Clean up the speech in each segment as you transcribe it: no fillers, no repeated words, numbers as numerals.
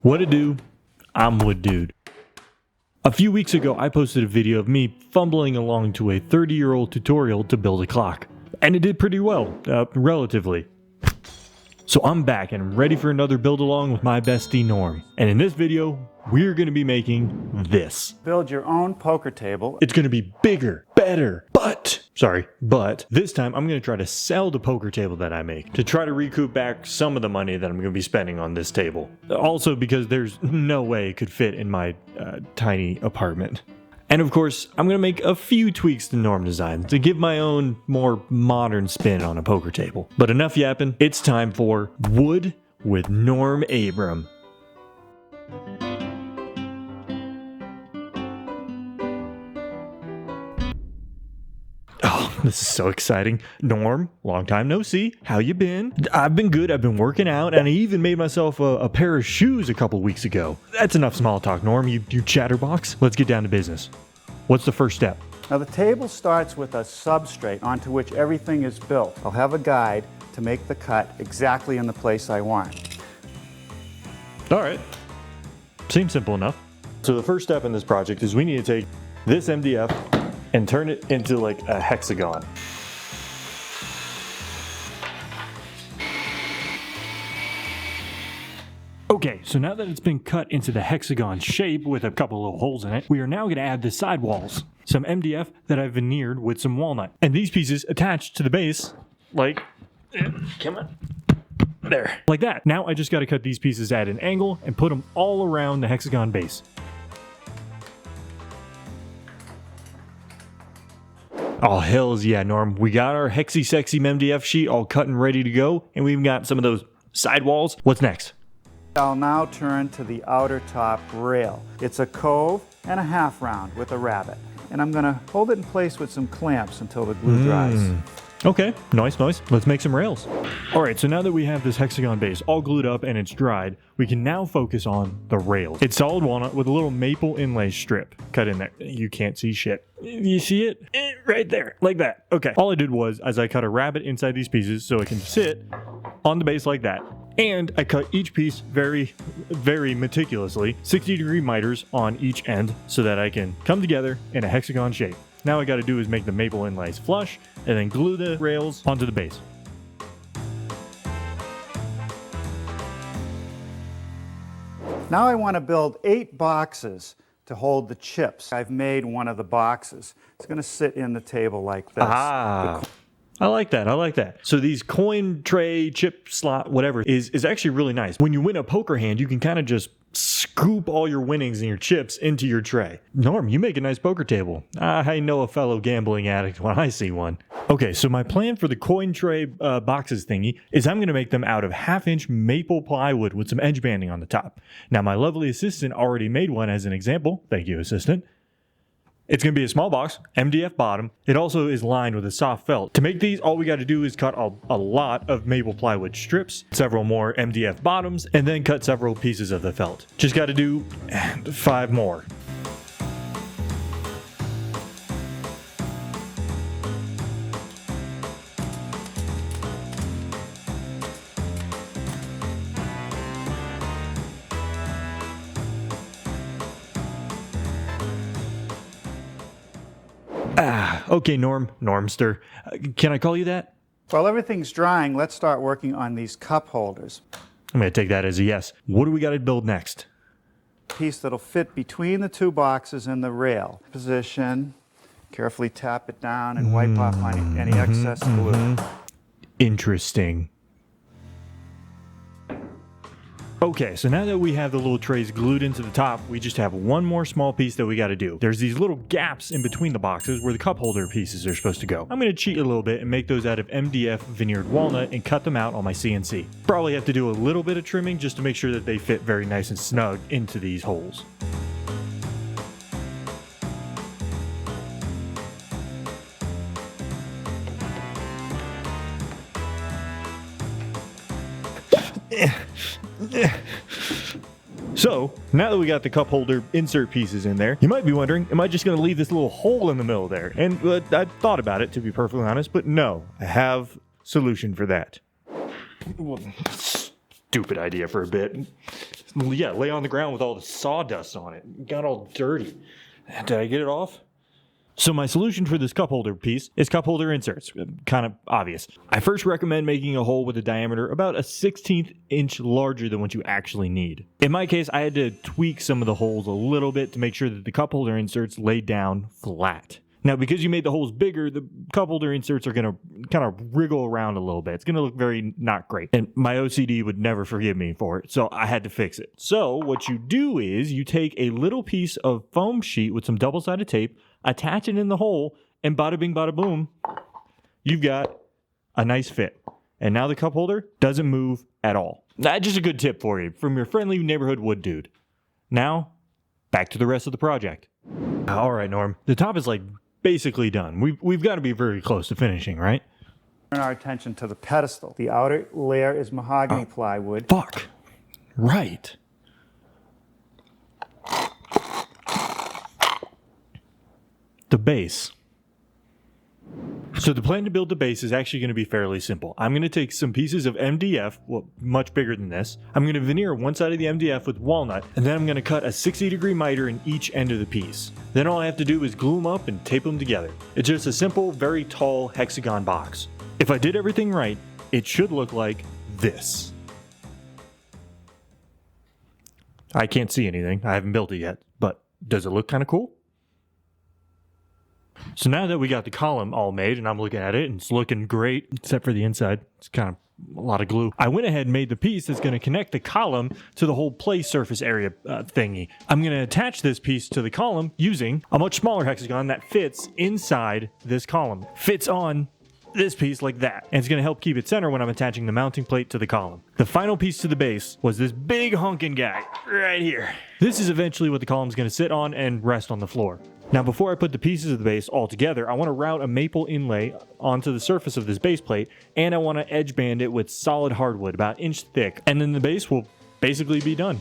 What it do? I'm Wood Dude. A few weeks ago, I posted a video of me fumbling along to a 30-year-old tutorial to build a clock. And it did pretty well, relatively. So I'm back and ready for another build along with my bestie Norm. And in this video, we're going to be making this. Build your own poker table. It's going to be bigger, better, but this time I'm going to try to sell the poker table that I make to try to recoup back some of the money that I'm going to be spending on this table. Also because there's no way it could fit in my tiny apartment. And of course, I'm going to make a few tweaks to Norm design to give my own more modern spin on a poker table. But enough yapping, it's time for Wood with Norm Abram. Oh, this is so exciting. Norm, long time no see. How you been? I've been good. I've been working out, and I even made myself a pair of shoes a couple weeks ago. That's enough small talk, Norm. You chatterbox. Let's get down to business. What's the first step? Now the table starts with a substrate onto which everything is built. I'll have a guide to make the cut exactly in the place I want. All right. Seems simple enough. So the first step in this project is we need to take this MDF and turn it into like a hexagon. Okay, so now that it's been cut into the hexagon shape with a couple little holes in it, we are now going to add the sidewalls. Some MDF that I've veneered with some walnut. And these pieces attached to the base, like, come on, there, like that. Now I just got to cut these pieces at an angle and put them all around the hexagon base. Oh, hells yeah, Norm. We got our hexy sexy MDF sheet all cut and ready to go, and we've got some of those sidewalls. What's next? I'll now turn to the outer top rail. It's a cove and a half round with a rabbet. And I'm gonna hold it in place with some clamps until the glue dries. Okay, nice. Let's make some rails. All right, so now that we have this hexagon base all glued up and it's dried, we can now focus on the rails. It's solid walnut with a little maple inlay strip cut in there. You can't see shit. You see it? Right there, like that. Okay, all I did was, I cut a rabbet inside these pieces so it can sit on the base like that. And I cut each piece very, very meticulously, 60-degree miters on each end so that I can come together in a hexagon shape. Now all I gotta do is make the maple inlays flush and then glue the rails onto the base. Now I want to build 8 boxes to hold the chips. I've made one of the boxes. It's gonna sit in the table like this. I like that. So these coin tray, chip slot, whatever, is actually really nice. When you win a poker hand, you can kind of just scoop all your winnings and your chips into your tray. Norm, you make a nice poker table. I know a fellow gambling addict when I see one. Okay, so my plan for the coin tray boxes thingy is I'm going to make them out of 1/2-inch maple plywood with some edge banding on the top. Now, my lovely assistant already made one as an example. Thank you, assistant. It's going to be a small box, MDF bottom. It also is lined with a soft felt. To make these, all we got to do is cut a lot of maple plywood strips, several more MDF bottoms, and then cut several pieces of the felt. Just got to do 5 more. Okay, Normster. Can I call you that? While everything's drying, let's start working on these cup holders. I'm going to take that as a yes. What do we got to build next? Piece that'll fit between the 2 boxes and the rail. Position, carefully tap it down and wipe off any excess glue. Interesting. Okay, so now that we have the little trays glued into the top, we just have one more small piece that we got to do. There's these little gaps in between the boxes where the cup holder pieces are supposed to go. I'm going to cheat a little bit and make those out of MDF veneered walnut and cut them out on my CNC. Probably have to do a little bit of trimming just to make sure that they fit very nice and snug into these holes. So, now that we got the cup holder insert pieces in there, you might be wondering, am I just going to leave this little hole in the middle there? And I thought about it, to be perfectly honest, but no, I have a solution for that. Stupid idea for a bit. Yeah, lay on the ground with all the sawdust on it. Got all dirty. Did I get it off? So my solution for this cup holder piece is cup holder inserts. Kind of obvious. I first recommend making a hole with a diameter about a 1/16 inch larger than what you actually need. In my case, I had to tweak some of the holes a little bit to make sure that the cup holder inserts laid down flat. Now, because you made the holes bigger, the cup holder inserts are going to kind of wriggle around a little bit. It's going to look very not great. And my OCD would never forgive me for it, so I had to fix it. So what you do is you take a little piece of foam sheet with some double-sided tape, attach it in the hole, and bada bing, bada boom, you've got a nice fit. And now the cup holder doesn't move at all. That's just a good tip for you from your friendly neighborhood wood dude. Now, back to the rest of the project. All right, Norm. The top is like basically done. We've got to be very close to finishing, right? Turn our attention to the pedestal. The outer layer is mahogany plywood. Fuck. Right. The base. So the plan to build the base is actually going to be fairly simple. I'm going to take some pieces of MDF, well, much bigger than this. I'm going to veneer one side of the MDF with walnut, and then I'm going to cut a 60-degree miter in each end of the piece. Then all I have to do is glue them up and tape them together. It's just a simple, very tall hexagon box. If I did everything right, it should look like this. I can't see anything. I haven't built it yet, but does it look kind of cool? So now that we got the column all made and I'm looking at it and it's looking great, except for the inside, it's kind of a lot of glue. I went ahead and made the piece that's going to connect the column to the whole play surface area thingy. I'm going to attach this piece to the column using a much smaller hexagon that fits inside this column. Fits on this piece like that. And it's going to help keep it center when I'm attaching the mounting plate to the column. The final piece to the base was this big honking guy right here. This is eventually what the column's going to sit on and rest on the floor. Now, before I put the pieces of the base all together, I want to route a maple inlay onto the surface of this base plate, and I want to edge band it with solid hardwood, about an inch thick, and then the base will basically be done.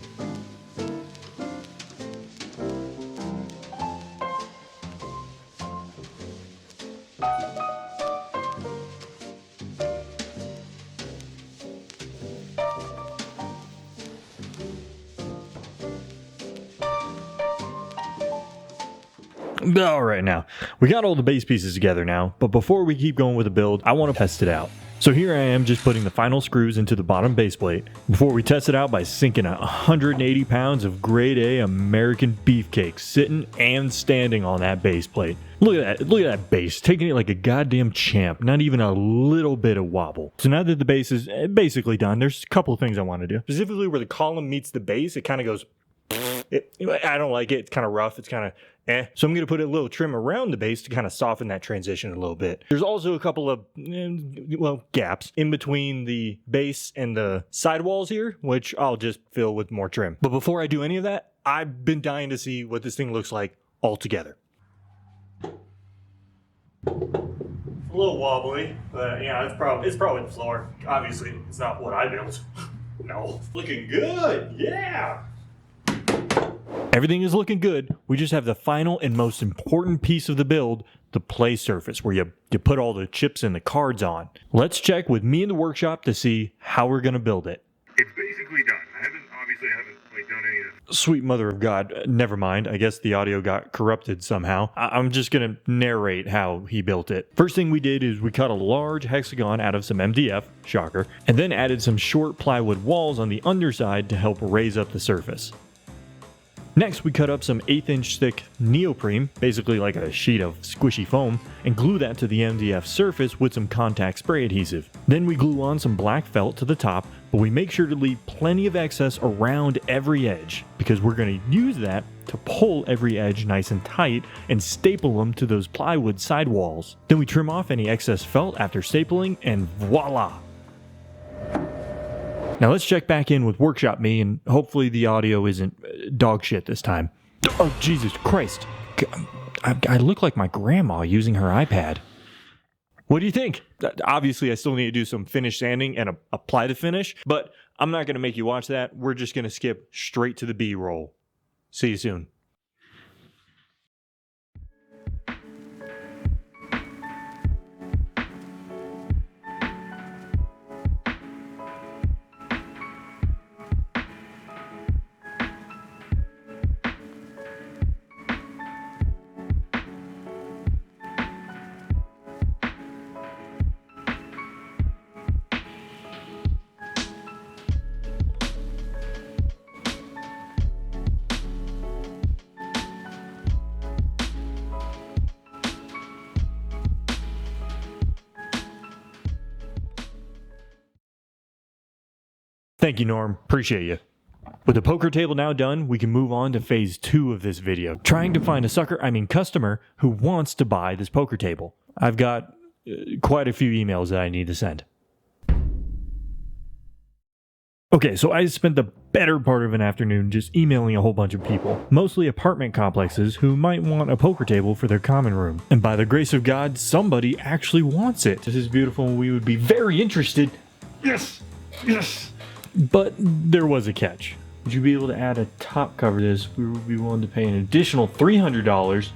All right, now we got all the base pieces together now, but before we keep going with the build, I want to test it out. So here I am just putting the final screws into the bottom base plate before we test it out by sinking 180 pounds of grade A American beefcake sitting and standing on that base plate. Look at that, look at that base, taking it like a goddamn champ, not even a little bit of wobble. So now that the base is basically done, there's a couple of things I want to do. Specifically where the column meets the base, it kind of goes, I don't like it, it's kind of rough, it's kind of So I'm going to put a little trim around the base to kind of soften that transition a little bit. There's also a couple of, gaps in between the base and the sidewalls here, which I'll just fill with more trim. But before I do any of that, I've been dying to see what this thing looks like all together. A little wobbly, but yeah, it's probably the floor. Obviously, it's not what I built. No. Looking good, yeah! Everything is looking good. We just have the final and most important piece of the build, the play surface, where you put all the chips and the cards on. Let's check with me in the workshop to see how we're going to build it. It's basically done. I haven't done any of this. Sweet mother of God. Never mind. I guess the audio got corrupted somehow. I'm just going to narrate how he built it. First thing we did is we cut a large hexagon out of some MDF, shocker, and then added some short plywood walls on the underside to help raise up the surface. Next, we cut up some 1/8-inch thick neoprene, basically like a sheet of squishy foam, and glue that to the MDF surface with some contact spray adhesive. Then we glue on some black felt to the top, but we make sure to leave plenty of excess around every edge, because we're going to use that to pull every edge nice and tight and staple them to those plywood sidewalls. Then we trim off any excess felt after stapling, and voila! Now let's check back in with Workshop Me, and hopefully the audio isn't dog shit this time. Oh, Jesus Christ. I look like my grandma using her iPad. What do you think? Obviously, I still need to do some finish sanding and apply the finish, but I'm not going to make you watch that. We're just going to skip straight to the B-roll. See you soon. Thank you, Norm. Appreciate you. With the poker table now done, we can move on to phase 2 of this video. Trying to find a customer who wants to buy this poker table. I've got quite a few emails that I need to send. Okay, so I spent the better part of an afternoon just emailing a whole bunch of people, mostly apartment complexes who might want a poker table for their common room. And by the grace of God, somebody actually wants it. This is beautiful and we would be very interested. Yes! Yes! But there was a catch. Would you be able to add a top cover to this? We would be willing to pay an additional $300.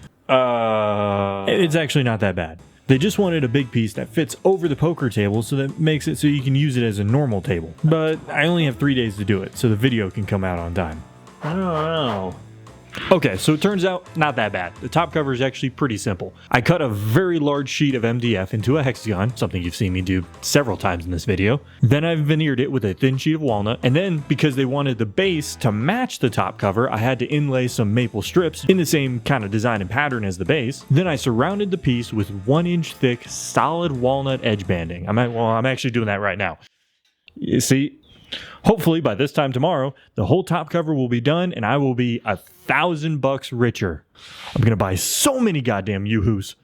It's actually not that bad. They just wanted a big piece that fits over the poker table so that makes it so you can use it as a normal table. But I only have 3 days to do it, so the video can come out on time. I don't know. Okay, so it turns out not that bad. The top cover is actually pretty simple. I cut a very large sheet of MDF into a hexagon, something you've seen me do several times in this video. Then I veneered it with a thin sheet of walnut, and then because they wanted the base to match the top cover, I had to inlay some maple strips in the same kind of design and pattern as the base. Then I surrounded the piece with 1-inch thick solid walnut edge banding. I'm actually doing that right now. You see? Hopefully by this time tomorrow, the whole top cover will be done and I will be $1,000 richer. I'm gonna buy so many goddamn Yoo-hoos.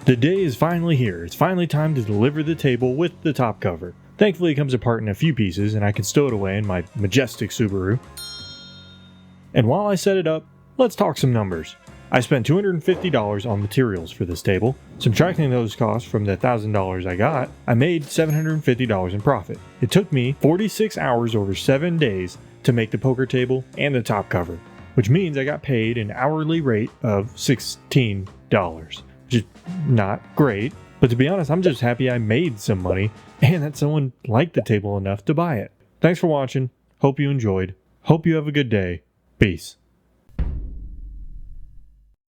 The day is finally here. It's finally time to deliver the table with the top cover. Thankfully it comes apart in a few pieces and I can stow it away in my majestic Subaru. And while I set it up, let's talk some numbers. I spent $250 on materials for this table. Subtracting those costs from the $1,000 I got, I made $750 in profit. It took me 46 hours over 7 days to make the poker table and the top cover, which means I got paid an hourly rate of $16. Which is not great, but to be honest, I'm just happy I made some money and that someone liked the table enough to buy it. Thanks for watching. Hope you enjoyed. Hope you have a good day. Peace.